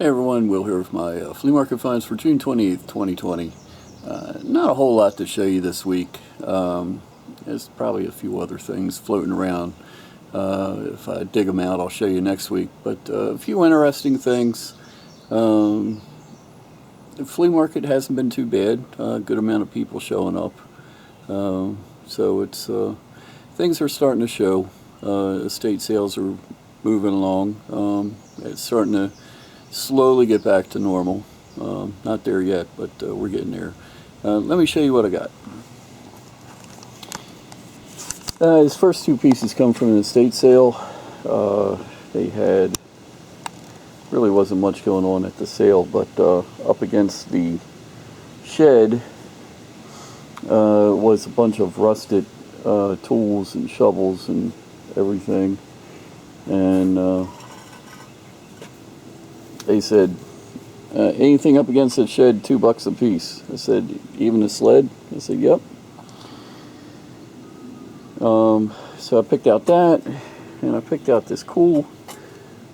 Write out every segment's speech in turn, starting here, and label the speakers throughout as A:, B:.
A: Hey everyone, Will here with my flea market finds for June 28th, 2020. Not a whole lot to show you this week. There's probably a few other things floating around. If I dig them out, I'll show you next week. But a few interesting things. The flea market hasn't been too bad. A good amount of people showing up. So it's things are starting to show. Estate sales are moving along. It's starting to slowly get back to normal. Not there yet, but we're getting there. Let me show you what I got. His first two pieces come from an estate sale. They had, really wasn't much going on at the sale, but up against the shed was a bunch of rusted tools and shovels and everything. And they said, anything up against the shed, $2 a piece. I said, even a sled? I said, yep. So I picked out that, and I picked out this cool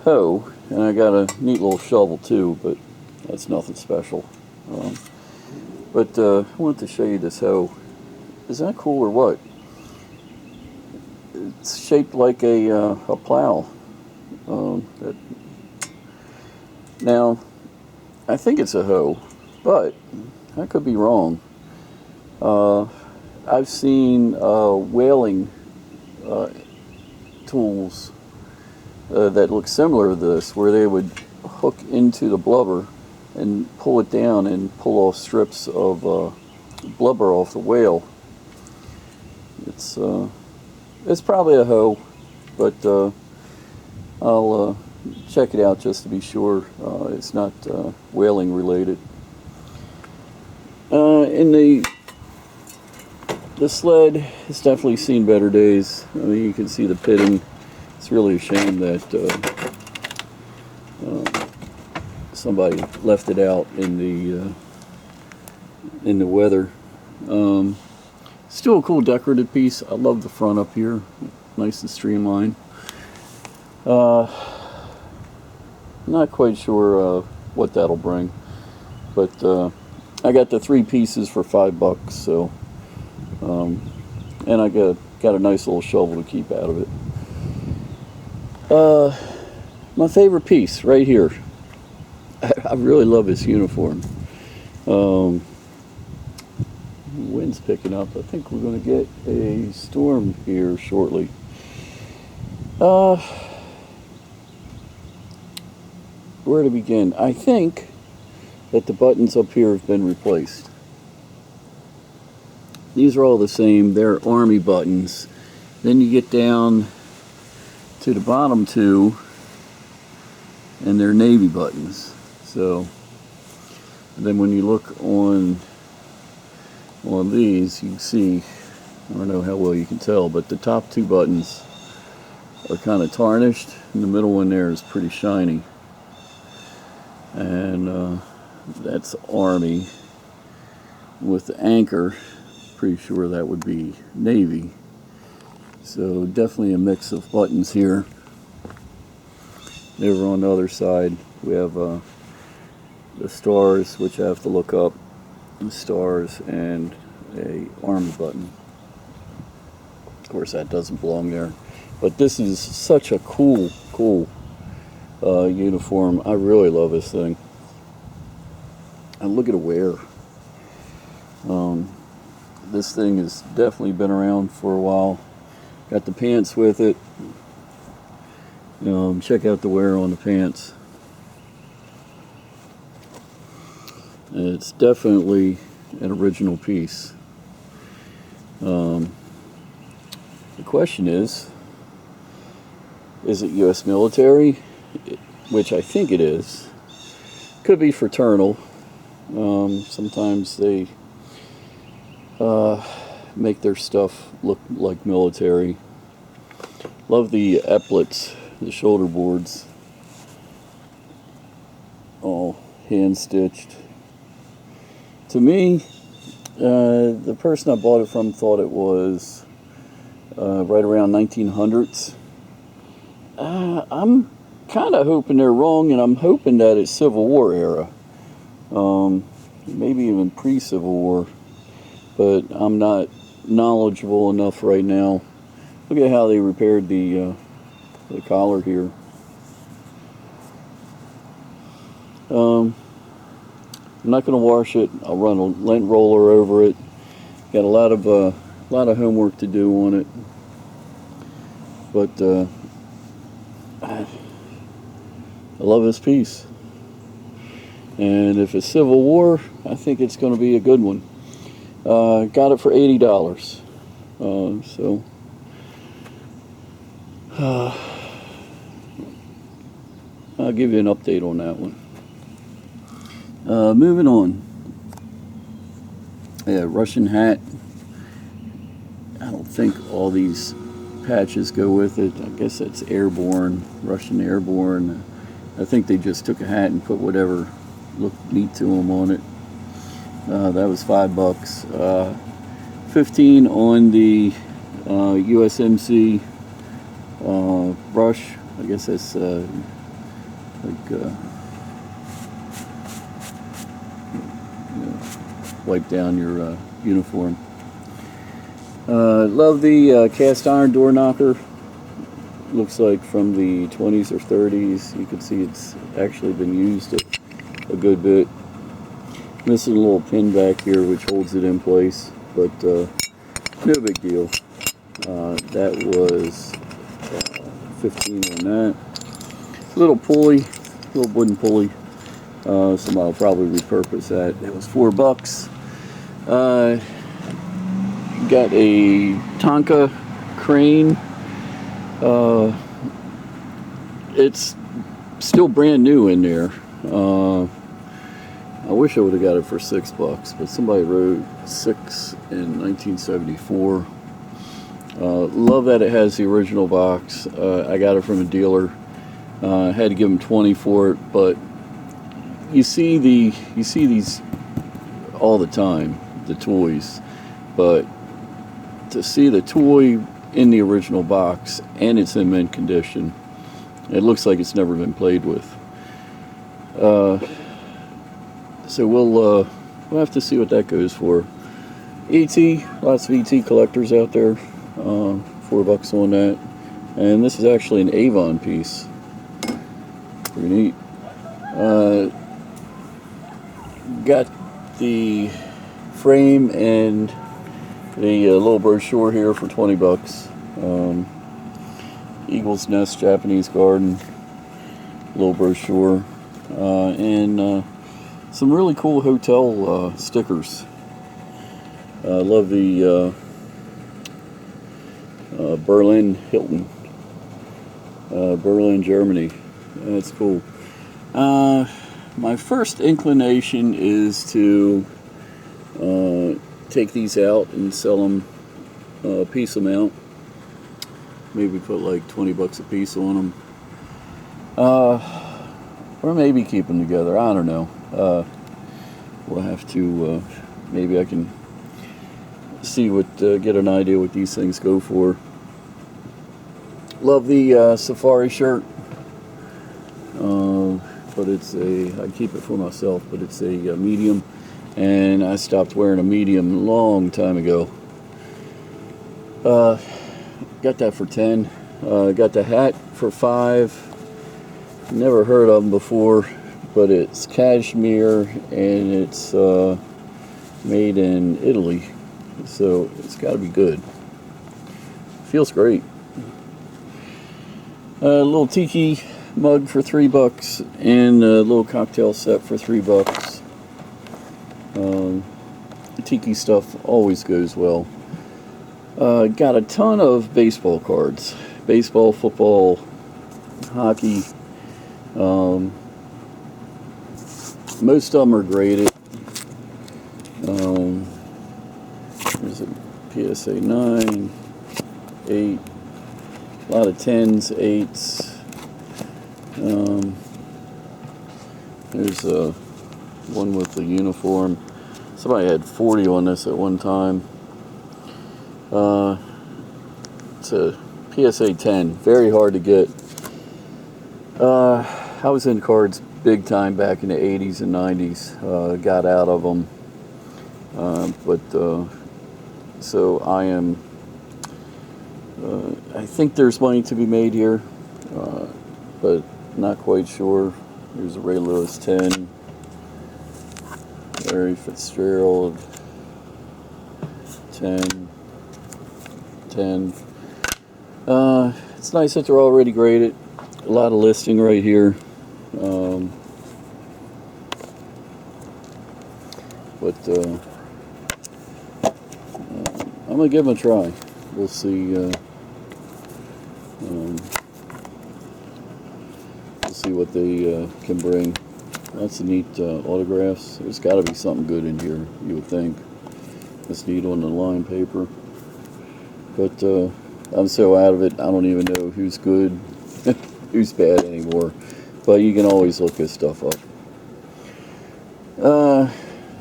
A: hoe, and I got a neat little shovel too, but that's nothing special. But I wanted to show you this hoe. Is that cool or what? It's shaped like a plow. Now, I think it's a hoe, but I could be wrong. I've seen whaling tools that look similar to this, where they would hook into the blubber and pull it down and pull off strips of blubber off the whale. It's probably a hoe, but I'll check it out just to be sure it's not whaling related. In the sled, it's definitely seen better days. I mean, you can see the pitting. It's really a shame that somebody left it out in the weather. Still a cool decorative piece. I love the front up here, nice and streamlined. Not quite sure what that'll bring, but I got the 3 pieces for $5. So, and I got a nice little shovel to keep out of it. My favorite piece right here. I really love this uniform. Wind's picking up. I think we're going to get a storm here shortly. Where to begin? I think that the buttons up here have been replaced. These are all the same. They're Army buttons. Then you get down to the bottom 2, and they're Navy buttons. So, and then when you look on these, you can see, I don't know how well you can tell, but the top 2 buttons are kind of tarnished, and the middle one there is pretty shiny. And that's Army. With the anchor, pretty sure that would be Navy. So definitely a mix of buttons here. Over on the other side, we have the stars, which I have to look up. The stars and a Army button. Of course, that doesn't belong there. But this is such a cool uniform. I really love this thing. And look at the wear. This thing has definitely been around for a while. Got the pants with it. Check out the wear on the pants. It's definitely an original piece. The question is it U.S. military? Which I think it is. Could be fraternal. Sometimes they make their stuff look like military. Love the epaulets, the shoulder boards. All hand stitched. To me, the person I bought it from thought it was right around 1900s. I'm kind of hoping they're wrong, and I'm hoping that it's Civil War era. Maybe even pre-Civil War. But I'm not knowledgeable enough right now. Look at how they repaired the collar here. I'm not going to wash it. I'll run a lint roller over it. Got a lot of homework to do on it. But I love this piece. And if it's Civil War, I think it's going to be a good one. Got it for $80. So I'll give you an update on that one. Moving on. Yeah, Russian hat. I don't think all these patches go with it. I guess that's airborne, Russian airborne. I think they just took a hat and put whatever looked neat to them on it. That was $5. 15 on the USMC brush. I guess that's wipe down your uniform. Love the cast iron door knocker. Looks like from the 20s or 30s. You can see it's actually been used a good bit. Missing a little pin back here which holds it in place, but no big deal. That was 15 on that. Little pulley, little wooden pulley. Somebody will probably repurpose that. That was $4. Got a Tonka Crane. It's still brand new in there. I wish I would have got it for $6, but somebody wrote 6 in 1974. Love that it has the original box. I got it from a dealer. Had to give him 20 for it, but you see these all the time, the toys, but to see the toy in the original box and it's in mint condition, it looks like it's never been played with. So we'll have to see what that goes for. ET, lots of ET collectors out there. $4 on that, and this is actually an Avon piece. Pretty neat. Got the frame and the little brochure here for $20. Eagle's Nest Japanese Garden, little brochure, and some really cool hotel stickers. I love the Berlin Hilton, Berlin, Germany. That's cool. My first inclination is to take these out and sell them a piece amount. Maybe put like $20 a piece on them. Or maybe keep them together. I don't know. We'll have to, maybe I can see get an idea what these things go for. Love the safari shirt. But it's I keep it for myself, but it's a medium, and I stopped wearing a medium a long time ago. Got that for 10. Got the hat for 5. Never heard of them before, but it's cashmere and it's made in Italy, so it's got to be good. Feels great. A little Tiki Mug for $3 and a little cocktail set for $3. Tiki stuff always goes well. Got a ton of baseball cards. Baseball, football, hockey. Most of them are graded. There's a PSA 9, 8, a lot of 10s, 8s. There's one with the uniform. Somebody had 40 on this at one time. It's a PSA 10, very hard to get. I was in cards big time back in the 80s and 90s. Got out of them. So I am, I think there's money to be made here, but not quite sure. Here's a Ray Lewis 10. Larry Fitzgerald 10. It's nice that they're already graded. A lot of listing right here. I'm gonna give them a try. We'll see. We'll see what they can bring. Lots of neat autographs. There's got to be something good in here, you would think. It's neat on the line paper. But I'm so out of it, I don't even know who's good, who's bad anymore. But you can always look this stuff up.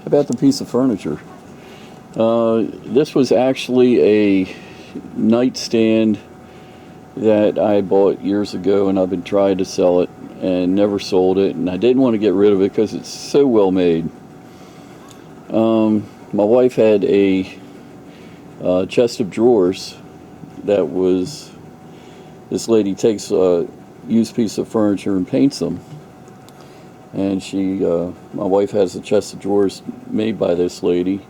A: About the piece of furniture. This was actually a nightstand that I bought years ago, and I've been trying to sell it and never sold it, and I didn't want to get rid of it because it's so well made. My wife had a chest of drawers that was, this lady takes a used piece of furniture and paints them, and my wife has a chest of drawers made by this lady,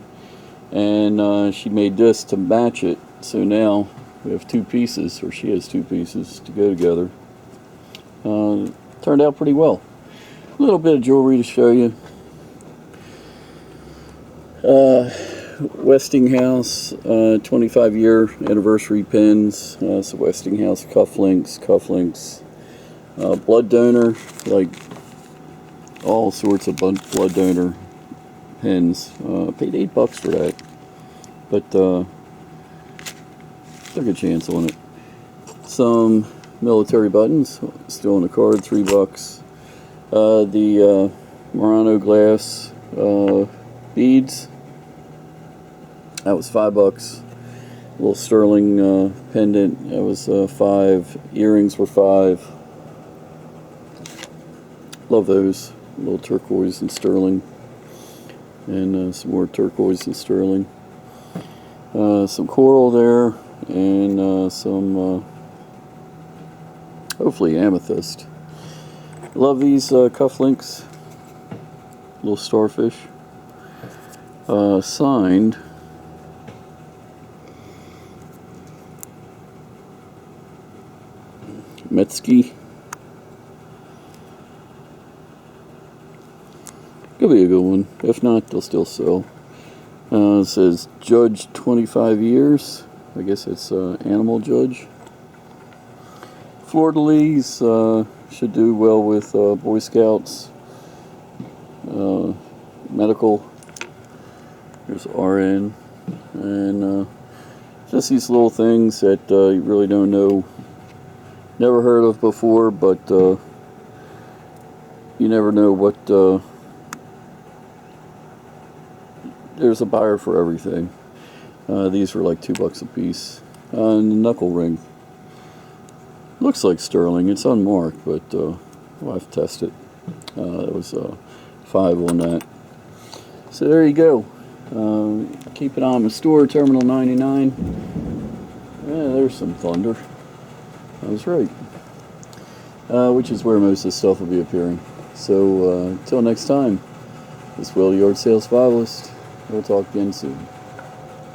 A: and she made this to match it. So now we have two pieces, or she has two pieces to go together. Turned out pretty well. A little bit of jewelry to show you. Westinghouse 25-year anniversary pins. So Westinghouse cufflinks. Blood donor, like all sorts of blood donor pins. Paid $8 for that, but took a chance on it. Some military buttons, still on the card, $3. The Murano glass beads, that was $5. Little sterling pendant, that was $5. Earrings were $5. Love those. Little turquoise and sterling, and some more turquoise and sterling. Some coral there, and some hopefully amethyst. Love these cufflinks. Little starfish. Signed. Metzke. Could be a good one. If not, they'll still sell. It says Judge 25 years. I guess it's animal judge. Fleur-de-lis should do well with Boy Scouts. Medical. There's RN. And just these little things that you really don't know, never heard of before, but you never know what. There's a buyer for everything. These were like $2 a piece. And the knuckle ring. Looks like sterling. It's unmarked, but we'll have to test it. It was $5 on that. So there you go. Keep it on the store, Terminal 99. Yeah, there's some thunder. I was right. Which is where most of the stuff will be appearing. So until next time, this is Will, the Yard Sales Biblist. We'll talk again soon.